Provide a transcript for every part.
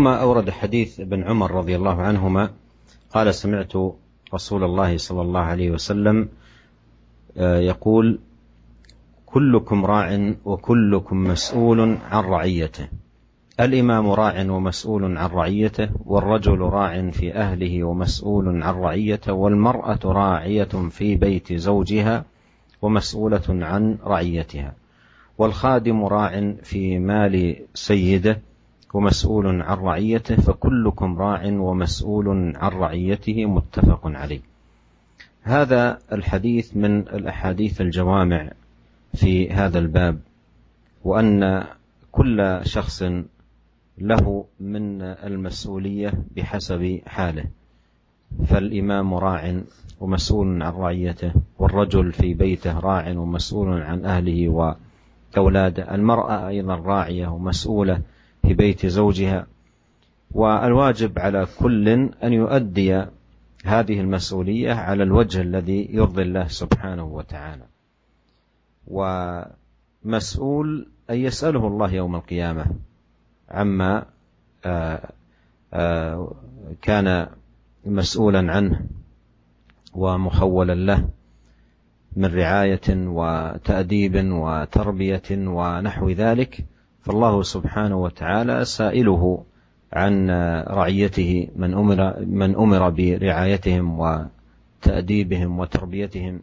ثم أورد حديث ابن عمر رضي الله عنهما قال سمعت رسول الله صلى الله عليه وسلم يقول كلكم راع وكلكم مسؤول عن رعيته. الإمام راع ومسؤول عن رعيته، والرجل راع في أهله ومسؤول عن رعيته، والمرأة راعية في بيت زوجها ومسؤولة عن رعيتها، والخادم راع في مال سيده ومسؤول عن رعيته، فكلكم راع ومسؤول عن رعيته، متفق عليه. هذا الحديث من الأحاديث الجوامع في هذا الباب، وأن كل شخص له من المسؤولية بحسب حاله، فالإمام راع ومسؤول عن رعيته، والرجل في بيته راع ومسؤول عن أهله وأولاده، المرأة أيضا راعية ومسؤولة في بيت زوجها، والواجب على كل أن يؤدي هذه المسؤولية على الوجه الذي يرضي الله سبحانه وتعالى. ومسؤول أن يسأله الله يوم القيامة عما كان مسؤولا عنه ومخولا له من رعاية وتأديب وتربية ونحو ذلك، فالله سبحانه وتعالى سائله عن رعيته من أمر برعايتهم وتأديبهم وتربيتهم.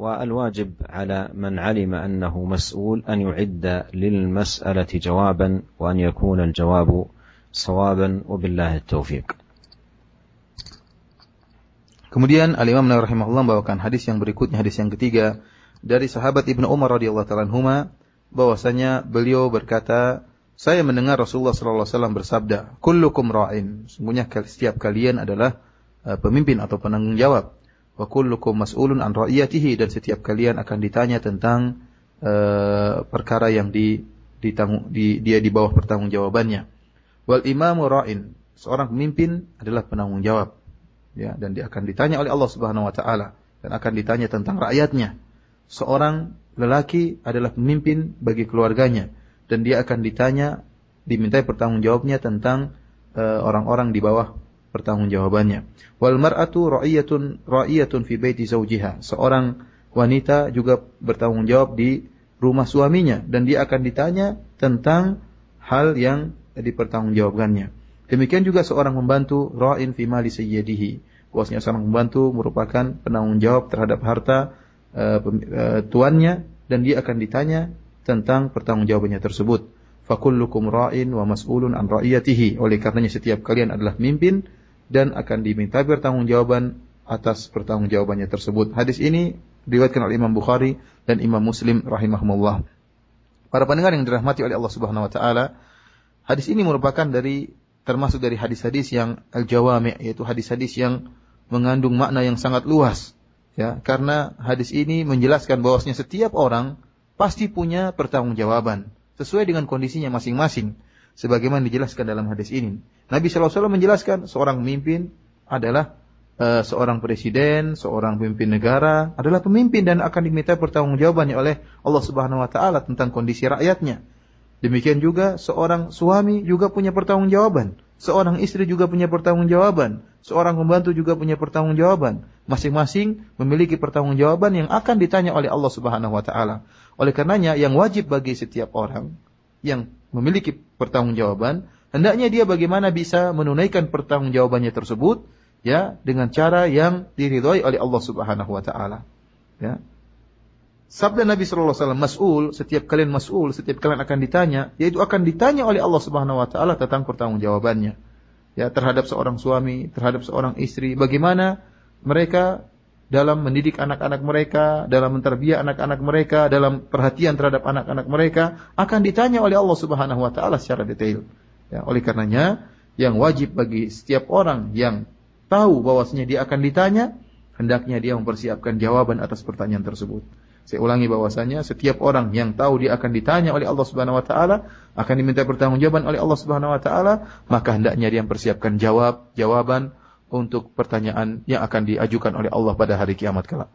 والواجب على من علم أنه مسؤول أن يعد للمسألة جوابا، وأن يكون الجواب صوابا، وبالله التوفيق. Kemudian Al-Imam Nawawi rahimahullah membawakan hadis yang berikutnya, hadis yang ketiga dari sahabat Ibnu Umar radhiyallahu ta'ala anhuma, bahwasanya beliau berkata, saya mendengar Rasulullah sallallahu alaihi wasallam bersabda, kullukum ra'in, sungguhnya setiap kalian adalah pemimpin atau penanggung jawab, wa kullukum mas'ulun an ra'iyatihi, dan setiap kalian akan ditanya tentang perkara yang dia di bawah pertanggungjawabannya. Wal imamu ra'in, seorang pemimpin adalah penanggung jawab, ya, dan dia akan ditanya oleh Allah Subhanahu wa taala, dan akan ditanya tentang rakyatnya. Seorang lelaki adalah pemimpin bagi keluarganya, dan dia akan ditanya, dimintai pertanggungjawabnya tentang orang-orang di bawah pertanggungjawabannya. Wal mar'atu ra'iyatun fi baiti zawjiha, seorang wanita juga bertanggung jawab di rumah suaminya, dan dia akan ditanya tentang hal yang dipertanggungjawabkannya. Demikian juga seorang membantu ra'in fi mali sayyidihi, bahwasanya seorang membantu merupakan penanggung jawab terhadap harta tuannya, dan dia akan ditanya tentang pertanggungjawabannya tersebut. Fakullukum ra'in wa mas'ulun an ra'iyatihi, oleh karenanya setiap kalian adalah pemimpin dan akan diminta pertanggungjawaban atas pertanggungjawabannya tersebut. Hadis ini diriwayatkan oleh Imam Bukhari dan Imam Muslim rahimahumullah. Para pendengar yang dirahmati oleh Allah Subhanahu wa taala, hadis ini merupakan termasuk dari hadis-hadis yang al-jawami', yaitu hadis-hadis yang mengandung makna yang sangat luas, ya, karena hadis ini menjelaskan bahwasanya setiap orang pasti punya pertanggungjawaban sesuai dengan kondisinya masing-masing, sebagaimana dijelaskan dalam hadis ini. Nabi sallallahu alaihi wasallam menjelaskan seorang pemimpin adalah seorang presiden, seorang pemimpin negara adalah pemimpin dan akan diminta pertanggungjawabannya oleh Allah Subhanahu wa taala tentang kondisi rakyatnya. Demikian juga seorang suami juga punya pertanggungjawaban, seorang istri juga punya pertanggungjawaban, seorang pembantu juga punya pertanggungjawaban. Masing-masing memiliki pertanggungjawaban yang akan ditanya oleh Allah Subhanahu wa taala. Oleh karenanya yang wajib bagi setiap orang yang memiliki pertanggungjawaban, hendaknya dia bagaimana bisa menunaikan pertanggungjawabannya tersebut, ya, dengan cara yang diridhai oleh Allah Subhanahu wa taala. Ya. Sabda Nabi sallallahu alaihi wasallam, mas'ul, setiap kalian mas'ul, setiap kalian akan ditanya, yaitu akan ditanya oleh Allah Subhanahu wa taala tentang pertanggungjawabannya. Ya, terhadap seorang suami, terhadap seorang istri, bagaimana mereka dalam mendidik anak-anak mereka, dalam menterbiah anak-anak mereka, dalam perhatian terhadap anak-anak mereka, akan ditanya oleh Allah Subhanahu wa taala secara detail. Ya, oleh karenanya yang wajib bagi setiap orang yang tahu bahwasanya dia akan ditanya, hendaknya dia mempersiapkan jawaban atas pertanyaan tersebut. Saya ulangi bahwasanya setiap orang yang tahu dia akan ditanya oleh Allah Subhanahu wa taala, akan diminta pertanggungjawaban oleh Allah Subhanahu wa taala, maka hendaknya dia mempersiapkan jawaban untuk pertanyaan yang akan diajukan oleh Allah pada hari kiamat kelak.